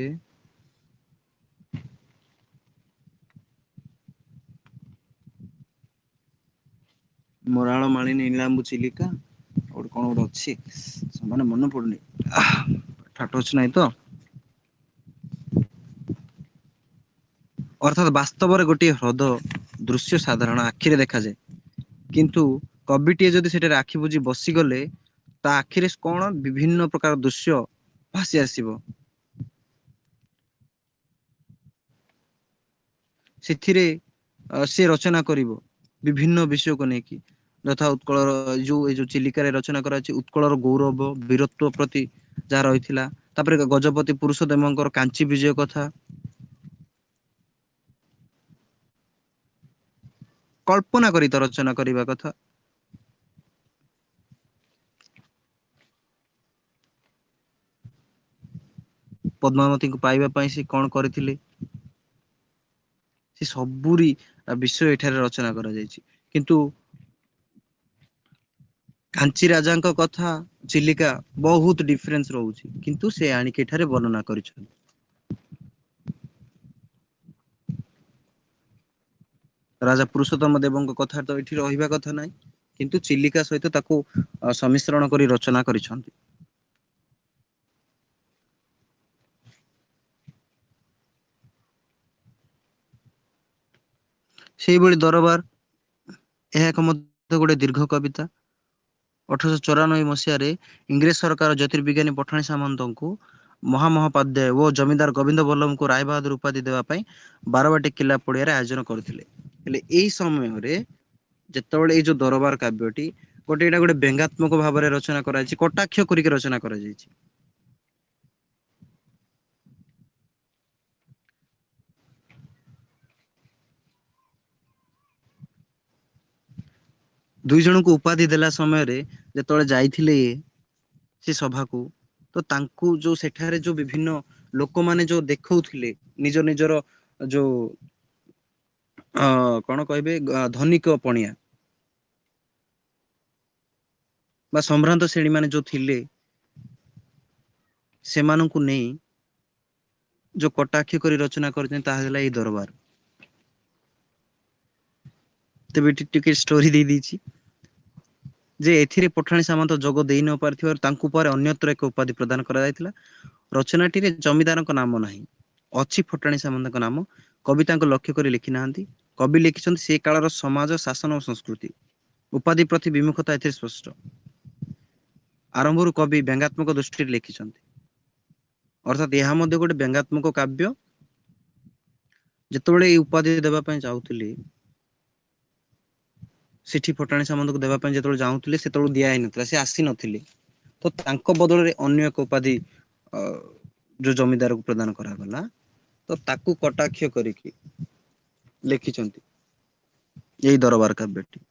ମରାଳ ମାଳିନୀ ନୀଳାମ୍ବୁ ଚିଲିକା, ଆଉ ଗୋଟେ କଣ ଗୋଟେ ଅଛି ମାନେ ମନେ ପଡୁନି, ଠାଟ ଅଛି ନାଇଁ ତ। ଅର୍ଥାତ ବାସ୍ତବରେ ଗୋଟିଏ ହ୍ରଦ ଦୃଶ୍ୟ ସାଧାରଣ ଆଖିରେ ଦେଖାଯାଏ। କିନ୍ତୁ କବିଟିଏ ଯଦି ସେଠାରେ ଆଖି ବୁଜି ବସିଗଲେ, ତା ଆଖିରେ କଣ ବିଭିନ୍ନ ପ୍ରକାର ଦୃଶ୍ୟ ଭାସି ଆସିବ। ସେଥିରେ ସେ ରଚନା କରିବ ବିଭିନ୍ନ ବିଷୟକୁ ନେଇକି। ଯଥା ଉତ୍କଳର ଏଇ ଯୋଉ ଚିଲିକାରେ ରଚନା କରାଯାଇଛି ଉତ୍କଳର ଗୌରବ ବୀରତ୍ବ ପ୍ରତି ଯାହା ରହିଥିଲା, ତାପରେ ଗଜପତି ପୁରୁଷ ଦେବଙ୍କର କାଞ୍ଚି ବିଜୟ କଥା, କଳ୍ପନା କରି ତ ରଚନା କରିବା କଥା। ପଦ୍ମାବତୀଙ୍କୁ ପାଇବା ପାଇଁ ସେ କଣ କରିଥିଲେ, ସେ ସବୁରି ବିଷୟ ଏଠାରେ ରଚନା କରାଯାଇଛି। କିନ୍ତୁ କାଞ୍ଚି ରାଜାଙ୍କ କଥା, ଚିଲିକା ବହୁତ ଡିଫରେନ୍ସ ରହୁଛି, କିନ୍ତୁ ସେ ଆଣିକି ଏଠାରେ ବର୍ଣ୍ଣନା କରିଛନ୍ତି। ରାଜା ପୁରୁଷୋତ୍ତମ ଦେବଙ୍କ କଥା ତ ଏଇଠି ରହିବା କଥା ନାହିଁ, କିନ୍ତୁ ଚିଲିକା ସହିତ ତାକୁ ସମ୍ମିଶ୍ରଣ କରି ରଚନା କରିଛନ୍ତି। ସେଇଭଳି ଦରବାର, ଏହା ଏକ ମଧ୍ୟ ଗୋଟେ ଦୀର୍ଘ କବିତା। 1894 ମସିହାରେ ଇଂରେଜ ସରକାର ଜ୍ୟୋତିର୍ବିଜ୍ଞାନୀ ପଠାଣି ସାମନ୍ତଙ୍କୁ ମହାମହୋପାଧ୍ୟାୟ ଓ ଜମିଦାର ଗୋବିନ୍ଦ ବଲ୍ଲଭଙ୍କୁ ରାୟବାହାଦୁର ଉପାଧି ଦେବା ପାଇଁ ବାରବାଟୀ କିଲ୍ଲା ପଡିଆରେ ଆୟୋଜନ କରିଥିଲେ। ହେଲେ ଏଇ ସମୟରେ ଯେତେବେଳେ ଏଇ ଯୋଉ ଦରବାର କାବ୍ୟଟି ଗୋଟେ ଏଇଟା ଗୋଟେ ବ୍ୟଙ୍ଗାତ୍ମକ ଭାବରେ ରଚନା କରାଯାଇଛି, କଟାକ୍ଷ କରିକି ରଚନା କରାଯାଇଛି। ଦୁଇ ଜଣଙ୍କୁ ଉପାଧି ଦେଲା ସମୟରେ ଯେତେବେଳେ ଯାଇଥିଲେ ସେ ସଭାକୁ, ତ ତାଙ୍କୁ ଯୋଉ ସେଠାରେ ଯୋଉ ବିଭିନ୍ନ ଲୋକମାନେ ଯୋଉ ଦେଖଉଥିଲେ ନିଜ ନିଜର ଯୋଉ କଣ କହିବେ ଧନିକ ପଣିଆ ବା ସମ୍ଭ୍ରାନ୍ତ ଶ୍ରେଣୀ ମାନେ ଯୋଉ ଥିଲେ, ସେମାନଙ୍କୁ ନେଇ जो कटाक्ष କରି ରଚନା କରିଛନ୍ତି ତାହା ହେଲା ଏଇ ଦରବାର। ତେବେ ଏଠି ଟିକେ ଷ୍ଟୋରି ଦେଇ ଦେଇଛି ଯେ ଏଥିରେ ପଠାଣି ସାମନ୍ତ ଯୋଗ ଦେଇ ନ ପାରିଥିବାରୁ ତାଙ୍କୁ ପରେ ଅନ୍ୟତ୍ର ଏକ ଉପାଧି ପ୍ରଦାନ କରାଯାଇଥିଲା। ରଚନାଟିରେ ଜମିଦାରଙ୍କ ନାମ ନାହିଁ, ଅଛି ପଠାଣି ସାମନ୍ତଙ୍କ ନାମ। କବି ତାଙ୍କୁ ଲକ୍ଷ୍ୟ କରି ଲେଖି ନାହାନ୍ତି। କବି ଲେଖିଛନ୍ତି ସେ କାଳର ସମାଜ, ଶାସନ ଓ ସଂସ୍କୃତି। ଉପାଧି ପ୍ରତି ବିମୁଖତା ଏଥିରେ ସ୍ପଷ୍ଟ। ଆରମ୍ଭରୁ କବି ବ୍ୟଙ୍ଗାତ୍ମକ ଦୃଷ୍ଟିରେ ଲେଖିଛନ୍ତି, ଅର୍ଥାତ୍ ଏହା ମଧ୍ୟ ଗୋଟେ ବ୍ୟଙ୍ଗାତ୍ମକ କାବ୍ୟ। ଯେତେବେଳେ ଏଇ ଉପାଧି ଦେବା ପାଇଁ ଯାଉଥିଲି, ସେଠି ପଟାଣି ସାମନ୍ତକୁ ଦେବା ପାଇଁ ଯେତେବେଳେ ଯାଉଥିଲେ ସେତେବେଳେ ଦିଆ ହେଇନଥିଲା, ସେ ଆସି ନଥିଲେ। ତ ତାଙ୍କ ବଦଳରେ ଅନ୍ୟ ଏକ ଉପାଧି ଯୋଉ ଜମିଦାରକୁ ପ୍ରଦାନ କରାଗଲା, ତ ତାକୁ କଟାକ୍ଷ କରିକି ଲେଖିଛନ୍ତି ଏଇ ଦରବାର କାବ୍ୟଟି।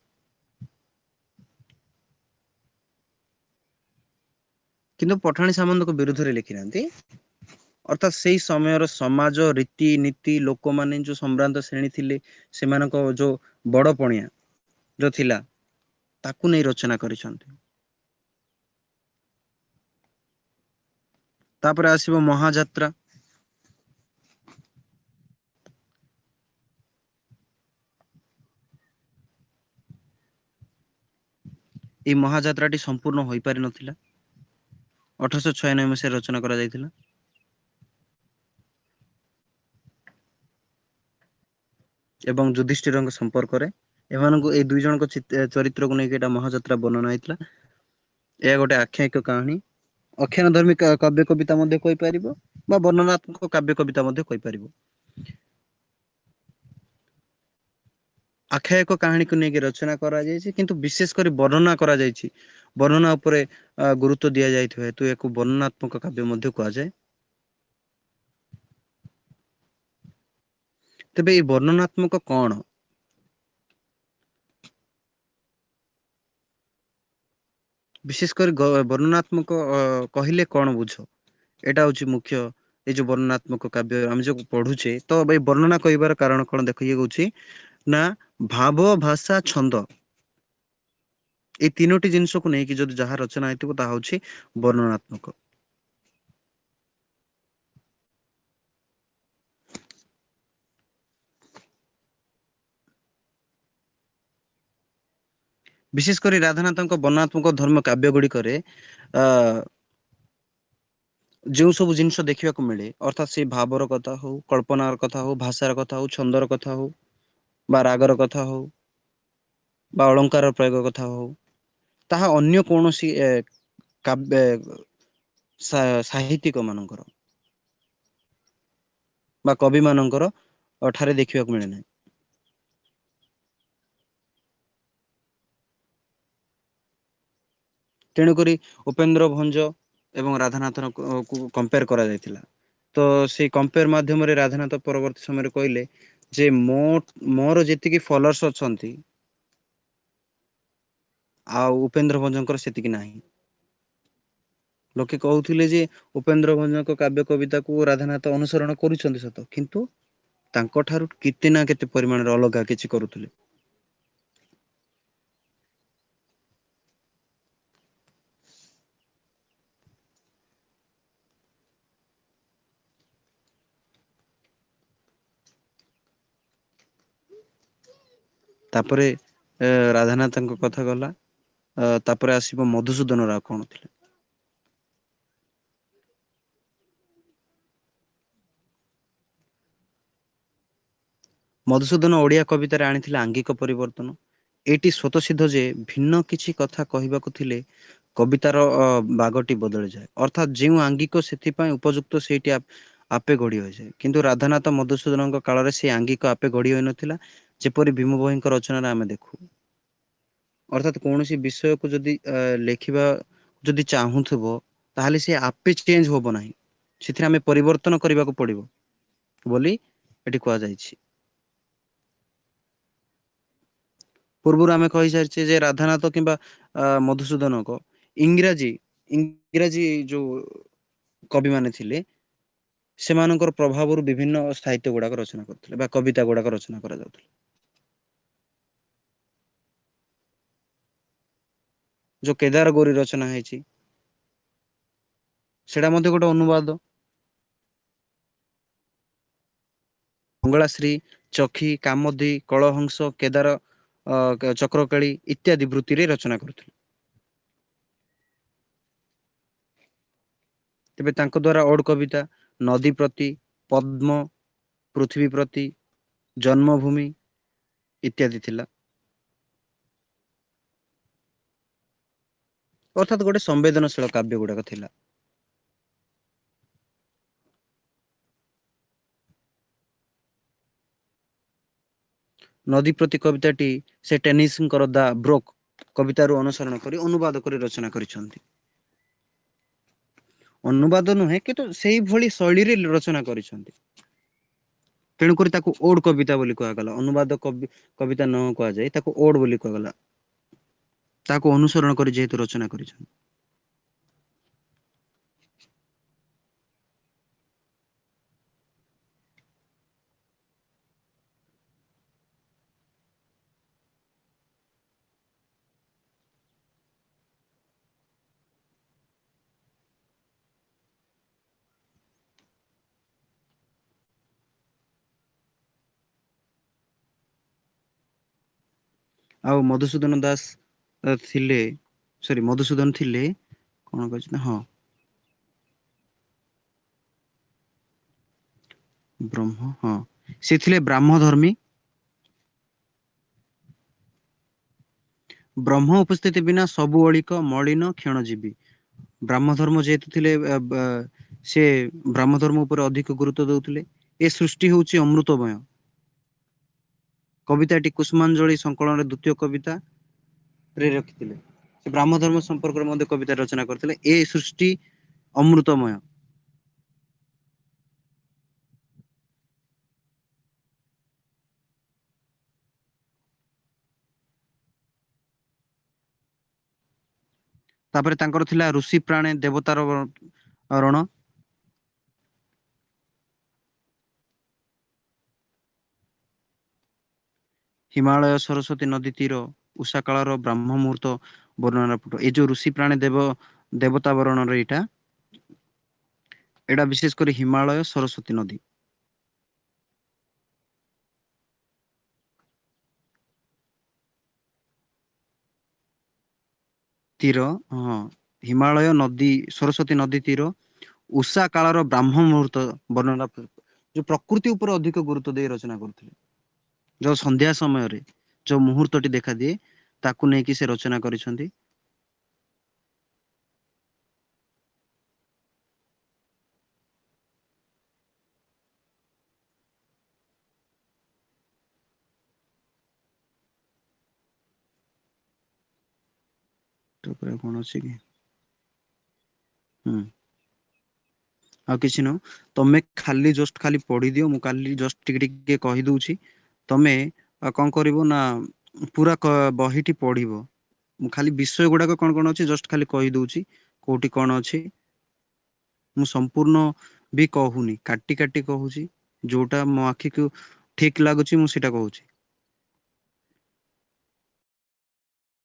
କିନ୍ତୁ ପଠାଣି ସାମନ୍ତଙ୍କ ବିରୁଦ୍ଧରେ ଲେଖି ନାହାନ୍ତି। ଅର୍ଥାତ୍ ସେଇ ସମୟର ସମାଜ, ରୀତିନୀତି, ଲୋକମାନେ ଯୋଉ ସମ୍ଭ୍ରାନ୍ତ ଶ୍ରେଣୀ ଥିଲେ, ସେମାନଙ୍କ ଯୋଉ ବଡ ପଣିଆ ଯୋଉ ଥିଲା, ତାକୁ ନେଇ ରଚନା କରିଛନ୍ତି। ତାପରେ ଆସିବ ମହାଯାତ୍ରା। ଏଇ ମହାଯାତ୍ରାଟି ସମ୍ପୂର୍ଣ୍ଣ ହୋଇପାରି ନଥିଲା। 1896 ମସିହାରେ ରଚନା କରାଯାଇଥିଲା। ଏବଂ ଯୁଧିଷ୍ଠିରଙ୍କ ସମ୍ପର୍କରେ, ଏମାନଙ୍କୁ ଏଇ ଦୁଇ ଜଣଙ୍କ ଚରିତ୍ରକୁ ନେଇକି ଏଇଟା ମହାଯାତ୍ରା ବର୍ଣ୍ଣନା ହେଇଥିଲା। ଏହା ଗୋଟେ ଆଖ୍ୟାୟିକ କାହାଣୀ। ଅଖ୍ୟାନ ଧର୍ମୀ କାବ୍ୟ କବିତା ମଧ୍ୟ କହିପାରିବ, ବା ବର୍ଣ୍ଣନାତ୍ମକ କାବ୍ୟ କବିତା ମଧ୍ୟ କହିପାରିବ। ଆଖ୍ୟାୟିକ କାହାଣୀକୁ ନେଇକି ରଚନା କରାଯାଇଛି, କିନ୍ତୁ ବିଶେଷ କରି ବର୍ଣ୍ଣନା କରାଯାଇଛି। ବର୍ଣ୍ଣନା ଉପରେ ଗୁରୁତ୍ୱ ଦିଆଯାଇଥିବା ହେତୁ ଏହାକୁ ବର୍ଣ୍ଣନାତ୍ମକ କାବ୍ୟ ମଧ୍ୟ କୁହାଯାଏ। ତେବେ ଏଇ ବର୍ଣ୍ଣନାତ୍ମକ କଣ? ବିଶେଷ କରି ବର୍ଣ୍ଣନାତ୍ମକ କହିଲେ କଣ ବୁଝ? ଏଇଟା ହଉଛି ମୁଖ୍ୟ। ଏଇ ଯୋଉ ବର୍ଣ୍ଣନାତ୍ମକ କାବ୍ୟ ଆମେ ଯୋଉ ପଢୁଛେ, ତ ଏଇ ବର୍ଣ୍ଣନା କହିବାର କାରଣ କଣ? ଦେଖ, ଇଏ ହଉଛି ନା ଭାବ, ଭାଷା, ଛନ୍ଦ, ଏଇ ତିନୋଟି ଜିନିଷକୁ ନେଇକି ଯଦି ଯାହା ରଚନା ହେଇଥିବ, ତାହା ହଉଛି ବର୍ଣ୍ଣନାତ୍ମକ। ବିଶେଷ କରି ରାଧାନାଥଙ୍କ ବର୍ଣ୍ଣନାତ୍ମକ ଧର୍ମ କାବ୍ୟ ଗୁଡିକରେ ଅ ଯେଉଁ ସବୁ ଜିନିଷ ଦେଖିବାକୁ ମିଳେ, ଅର୍ଥାତ୍ ସେ ଭାବର କଥା ହଉ, କଳ୍ପନାର କଥା ହଉ, ଭାଷାର କଥା ହଉ, ଛନ୍ଦର କଥା ହଉ, ବା ରାଗର କଥା ହଉ, ବା ଅଳଙ୍କାର ପ୍ରୟୋଗ କଥା ହଉ, ତାହା ଅନ୍ୟ କୌଣସି କାବ୍ୟ ସାହିତ୍ୟିକ ମାନଙ୍କର ବା କବି ମାନଙ୍କର ଠାରେ ଦେଖିବାକୁ ମିଳେ ନାହିଁ। ତେଣୁକରି ଉପେନ୍ଦ୍ର ଭଞ୍ଜ ଏବଂ ରାଧାନାଥନ କୁ କମ୍ପେୟାର କରାଯାଇଥିଲା। ତ ସେଇ କମ୍ପେୟାର ମାଧ୍ୟମରେ ରାଧାନାଥ ପରବର୍ତ୍ତୀ ସମୟରେ କହିଲେ ଯେ ମୋର ଯେତିକି ଫଲୋଅର୍ସ ଅଛନ୍ତି, ଆଉ ଉପେନ୍ଦ୍ର ଭଞ୍ଜଙ୍କର ସେତିକି ନାହିଁ। ଲୋକେ କହୁଥିଲେ ଯେ ଉପେନ୍ଦ୍ର ଭଞ୍ଜଙ୍କ କାବ୍ୟ କବିତାକୁ ରାଧାନାଥ ଅନୁସରଣ କରୁଛନ୍ତି ସତ, କିନ୍ତୁ ତାଙ୍କଠାରୁ କେତେ ନା କେତେ ପରିମାଣରେ ଅଲଗା କିଛି କରୁଥିଲେ। ତାପରେ ରାଧାନାଥଙ୍କ କଥା ଗଲା। ତାପରେ ଆସିବ ମଧୁସୂଦନ ରାଓ କଣ ଥିଲେ। ମଧୁସୂଦନ ଓଡ଼ିଆ କବିତାରେ ଆଣିଥିଲେ ଆଙ୍ଗିକ ପରିବର୍ତ୍ତନ। ଏଇଟି ସ୍ୱତସିଦ୍ଧ ଯେ ଭିନ୍ନ କିଛି କଥା କହିବାକୁ ଥିଲେ କବିତାର ବାଗଟି ବଦଳିଯାଏ। ଅର୍ଥାତ୍ ଯେଉଁ ଆଙ୍ଗିକ ସେଥିପାଇଁ ଉପଯୁକ୍ତ ସେଇଠି ଆପେ ଗଢ଼ି ହୋଇଯାଏ। କିନ୍ତୁ ରାଧାନାଥ ମଧୁସୂଦନଙ୍କ କାଳରେ ସେ ଆଙ୍ଗିକ ଆପେ ଗଢ଼ି ହୋଇନଥିଲା, ଯେପରି ଭୀମ ଭୋଇଙ୍କ ରଚନାରେ ଆମେ ଦେଖୁ। ଅର୍ଥାତ୍ କୌଣସି ବିଷୟକୁ ଯଦି ଲେଖିବା ଯଦି ଚାହୁଁଥିବ, ତାହେଲେ ସେ ଆପେ ଚେଞ୍ଜ ହବ ନାହିଁ। ସେଥିରେ ଆମେ ପରିବର୍ତ୍ତନ କରିବାକୁ ପଡିବ ବୋଲି ଏଠି କୁହାଯାଇଛି। ପୂର୍ବରୁ ଆମେ କହିସାରିଛେ ଯେ ରାଧାନାଥ କିମ୍ବା ମଧୁସୂଦନଙ୍କ ଇଂରାଜୀ ଯୋଉ କବି ମାନେ ଥିଲେ, ସେମାନଙ୍କର ପ୍ରଭାବରୁ ବିଭିନ୍ନ ସାହିତ୍ୟ ଗୁଡାକ ରଚନା କରୁଥିଲେ ବା କବିତା ଗୁଡାକ ରଚନା କରାଯାଉଥିଲା। ଯୋଉ କେଦାର ଗୌରୀ ରଚନା ହେଇଛି, ସେଇଟା ମଧ୍ୟ ଗୋଟେ ଅନୁବାଦ। ମଙ୍ଗଳାଶ୍ରୀ, ଚକ୍ଷୀ, କାମୋଦି, କଳହଂସ, କେଦାର, ଚକ୍ରକାଳୀ ଇତ୍ୟାଦି ବୃତ୍ତିରେ ରଚନା କରୁଥିଲେ। ତେବେ ତାଙ୍କ ଦ୍ୱାରା ଓଡ କବିତା ନଦୀ ପ୍ରତି, ପଦ୍ମ, ପୃଥିବୀ ପ୍ରତି, ଜନ୍ମଭୂମି ଇତ୍ୟାଦି ଥିଲା। ଅର୍ଥାତ୍ ଗୋଟେ ସମ୍ବେଦନଶୀଳ କାବ୍ୟ ଗୁଡାକ ଥିଲା। ନଦୀ ପ୍ରତି କବିତାଟି ସେ ଟେନିସିଙ୍କର ଦା ବ୍ରୋକ୍ କବିତାରୁ ଅନୁସରଣ କରି ଅନୁବାଦ କରି ରଚନା କରିଛନ୍ତି। ଅନୁବାଦ ନୁହେଁ କିନ୍ତୁ ସେଇଭଳି ଶୈଳୀରେ ରଚନା କରିଛନ୍ତି। ତେଣୁକରି ତାକୁ ଓଡ କବିତା ବୋଲି କୁହାଗଲା। ଅନୁବାଦ କବିତା ନ କୁହାଯାଇ ତାକୁ ଓଡ ବୋଲି କୁହାଗଲା। ତାକୁ ଅନୁସରଣ କରି ଯେହେତୁ ରଚନା କରିଛନ୍ତି। ଆଉ ମଧୁସୂଦନ ଦାସ ଥିଲେ, ମଧୁସୂଦନ ଥିଲେ କଣ କହିଛି ନା, ହଁ ହଁ ସେ ଥିଲେ ବ୍ରାହ୍ମ ଧର୍ମୀ। ବ୍ରହ୍ମ ଉପସ୍ଥିତି ବିନା ସବୁ ଅଳିକ ମଳିନ କ୍ଷଣଜୀବୀ। ବ୍ରାହ୍ମ ଧର୍ମ ଯେହେତୁ ଥିଲେ, ସେ ବ୍ରାହ୍ମ ଧର୍ମ ଉପରେ ଅଧିକ ଗୁରୁତ୍ୱ ଦଉଥିଲେ। ଏ ସୃଷ୍ଟି ହଉଛି ଅମୃତମୟ। କବିତାଟି କୁଷ୍ମାଞ୍ଜଳି ସଂକଳନର ଦ୍ଵିତୀୟ କବିତା ରେ ରଖିଥିଲେ। ସେ ବ୍ରାହ୍ମ ଧର୍ମ ସମ୍ପର୍କରେ ମଧ୍ୟ କବିତା ରଚନା କରିଥିଲେ। ଏ ସୃଷ୍ଟି ଅମୃତମୟ। ତାପରେ ତାଙ୍କର ଥିଲା ଋଷି ପ୍ରାଣେ ଦେବତାର ରଣ। ହିମାଳୟ ସରସ୍ୱତୀ ନଦୀ ତୀର, ଉଷା କାଳର ବ୍ରାହ୍ମ ମୁହୂର୍ତ୍ତ ବର୍ଣ୍ଣନା ପଟ। ଏଇ ଯୋଉ ଋଷି ପ୍ରାଣୀ ଦେବତା ବରଣର ଏଇଟା ବିଶେଷ କରି ହିମାଳୟ ସରସ୍ୱତୀ ନଦୀ। ତୀର, ହଁ ହିମାଳୟ ନଦୀ ସରସ୍ୱତୀ ନଦୀ ତୀର, ଉଷା କାଳର ବ୍ରାହ୍ମ ମୁହୂର୍ତ୍ତ ବର୍ଣ୍ଣନା, ଯୋଉ ପ୍ରକୃତି ଉପରେ ଅଧିକ ଗୁରୁତ୍ୱ ଦେଇ ରଚନା କରୁଥିଲେ। ଯୋଉ ସନ୍ଧ୍ୟା ସମୟରେ ଯୋଉ ମୁହୂର୍ତ୍ତଟି ଦେଖାଦିଏ, ତାକୁ ନେଇକି ସେ ରଚନା କରିଛନ୍ତି। ତାପରେ କଣ ଅଛି କି? ହୁଁ। ଆଉ କିଛି ନୁହଁ, ତମେ ଖାଲି ଜଷ୍ଟ ଖାଲି ପଢିଦିଅ, ମୁଁ କାଲି ଜଷ୍ଟ ଟିକେ ଟିକେ କହିଦଉଛି। ତମେ କଣ କରିବ ନା, ପୁରା ବହିଟି ପଢିବ। ମୁଁ ଖାଲି ବିଷୟ ଗୁଡାକ କଣ କଣ ଅଛି ଜଷ୍ଟ ଖାଲି କହିଦଉଛି, କୋଉଠି କଣ ଅଛି। ମୁଁ ସମ୍ପୂର୍ଣ୍ଣ ବି କହୁନି, କାଟି କାଟି କହୁଛି। ଯୋଉଟା ମୋ ଆଖିକୁ ଠିକ ଲାଗୁଛି ମୁଁ ସେଇଟା କହୁଛି।